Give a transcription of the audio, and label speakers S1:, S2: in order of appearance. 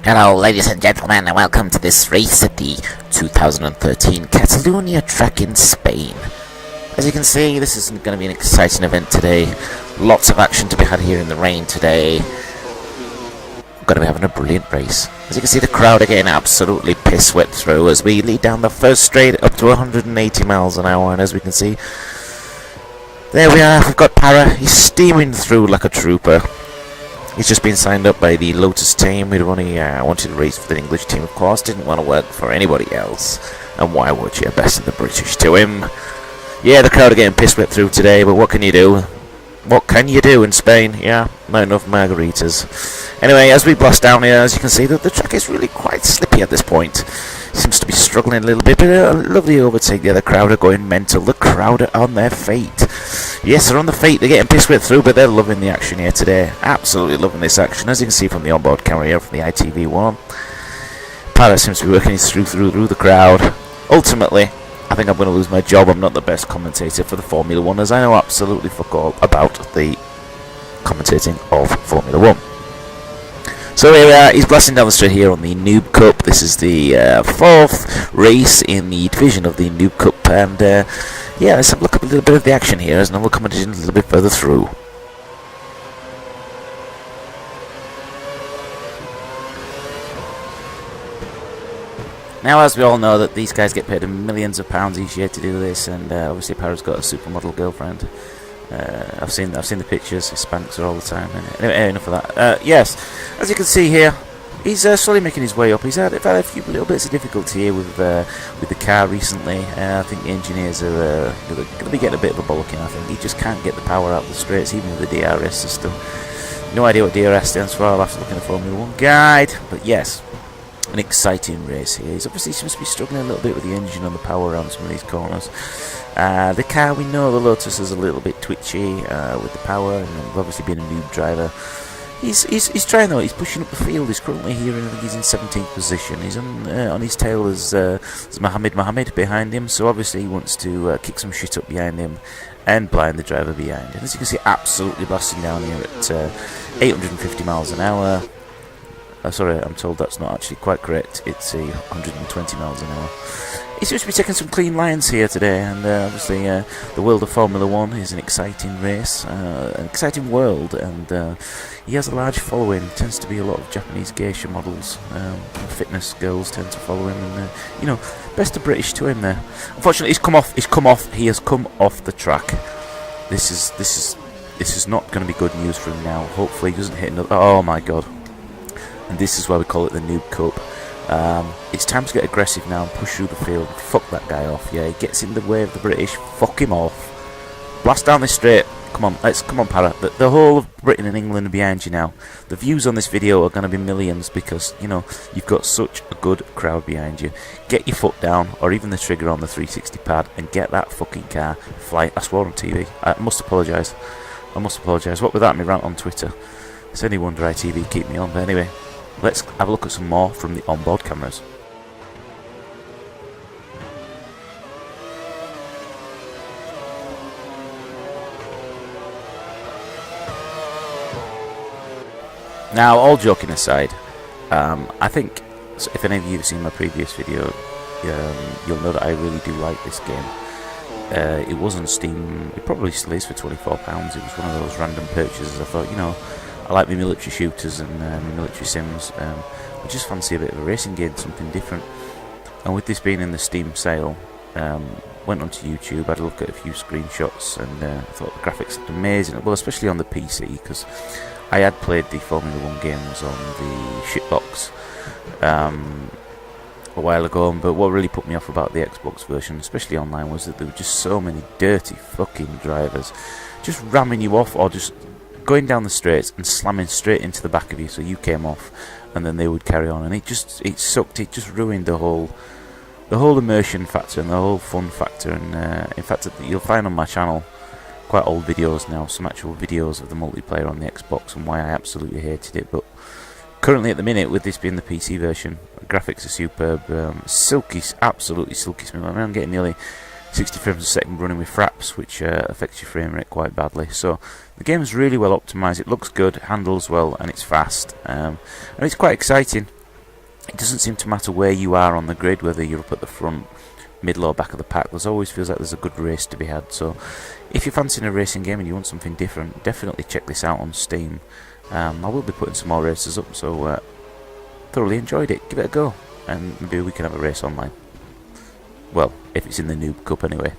S1: Hello, ladies and gentlemen, and welcome to this race at the 2013 Catalonia track in Spain. As you can see, this is going to be an exciting event today. Lots of action to be had here in the rain today. We're going to be having a brilliant race. As you can see, the crowd are getting absolutely piss wet through as we lead down the first straight up to 180 miles an hour, and as we can see, there we are, we've got Para. He's steaming through like a trooper. He's just been signed up by the Lotus team. We'd only wanted to race for the English team, of course. Didn't want to work for anybody else. And why would you? Best of the British to him. Yeah, the crowd are getting pissed wet through today, but what can you do? What can you do in Spain? Yeah, not enough margaritas. Anyway, as we blast down here, as you can see, the track is really quite slippy at this point. Seems to be struggling a little bit, but a lovely overtake there. The crowd are going mental. The crowd are on their fate. Yes, they're on the fate. They're getting pissed wet through, but they're loving the action here today. Absolutely loving this action, as you can see from the onboard camera here from the ITV1. Para seems to be working his through the crowd. Ultimately, I think I'm going to lose my job. I'm not the best commentator for the Formula 1, as I know absolutely fuck all about the commentating of Formula 1. So here we are, he's blasting down the straight here on the Noob Cup. This is the fourth race in the division of the Noob Cup, and yeah, let's have a look at a little bit of the action here as another competition a little bit further through. Now, as we all know, that these guys get paid millions of pounds each year to do this, and obviously Para's got a supermodel girlfriend. I've seen the pictures. He spanks her all the time. Anyway, enough of that. Yes, as you can see here, he's slowly making his way up. He's had a few little bits of difficulty here with the car recently. I think the engineers are going to be getting a bit of a bollocking. I think he just can't get the power out of the straights, even with the DRS system. No idea what DRS stands for. I'll have to look in a Formula 1 guide. But yes, an exciting race here. He's obviously seems to be struggling a little bit with the engine and the power around some of these corners. The car, we know the Lotus is a little bit twitchy with the power, and obviously being a noob driver. He's trying though. He's pushing up the field. He's currently here, and I think he's in 17th position. He's on his tail as Mohammed behind him. So obviously he wants to kick some shit up behind him and blind the driver behind. And as you can see, absolutely blasting down here at 850 miles an hour. Sorry, I'm told that's not actually quite correct. It's 120 miles an hour. He seems to be taking some clean lines here today, and obviously the world of Formula 1 is an exciting race, an exciting world, and he has a large following. Tends to be a lot of Japanese geisha models, fitness girls tend to follow him, and you know, best of British to him there. Unfortunately, he has come off the track. This is not going to be good news for him now. Hopefully he doesn't hit another. Oh my god. And this is why we call it the Noob Cup. It's time to get aggressive now and push through the field. Fuck that guy off. Yeah, he gets in the way of the British. Fuck him off. Blast down this straight. Come on, come on, Para. The whole of Britain and England are behind you now. The views on this video are going to be millions because, you know, you've got such a good crowd behind you. Get your foot down, or even the trigger on the 360 pad, and get that fucking car flying. I swore on TV. I must apologise. What with that, me rant on Twitter? It's only wonder ITV keep me on. But anyway, let's have a look at some more from the onboard cameras. Now, all joking aside, I think if any of you have seen my previous video, you'll know that I really do like this game. It was on Steam. It probably still is for £24. It was one of those random purchases. I thought, you know, I like my military shooters and my military sims. I just fancy a bit of a racing game, something different. And with this being in the Steam sale, went onto YouTube, had a look at a few screenshots, and I thought the graphics looked amazing. Well, especially on the PC, because I had played the Formula 1 games on the shitbox a while ago, but what really put me off about the Xbox version, especially online, was that there were just so many dirty fucking drivers just ramming you off, or just going down the straights and slamming straight into the back of you, so you came off and then they would carry on, and it sucked. It just ruined the whole immersion factor and the whole fun factor. And in fact, you'll find on my channel quite old videos now, some actual videos of the multiplayer on the Xbox and why I absolutely hated it. But currently at the minute, with this being the PC version, graphics are superb, silky, absolutely silky smooth. I mean, I'm getting nearly 60 frames a second running with fraps, which affects your frame rate quite badly. So the game's really well optimised. It looks good, handles well, and it's fast, and it's quite exciting. it doesn't seem to matter where you are on the grid, whether you're up at the front, middle or back of the pack. There's always feels like there's a good race to be had. So if you're fancying a racing game and you want something different, definitely check this out on Steam. I will be putting some more races up, so thoroughly enjoyed it. Give it a go, and maybe we can have a race online. Well, if it's in the Noob Cup anyway.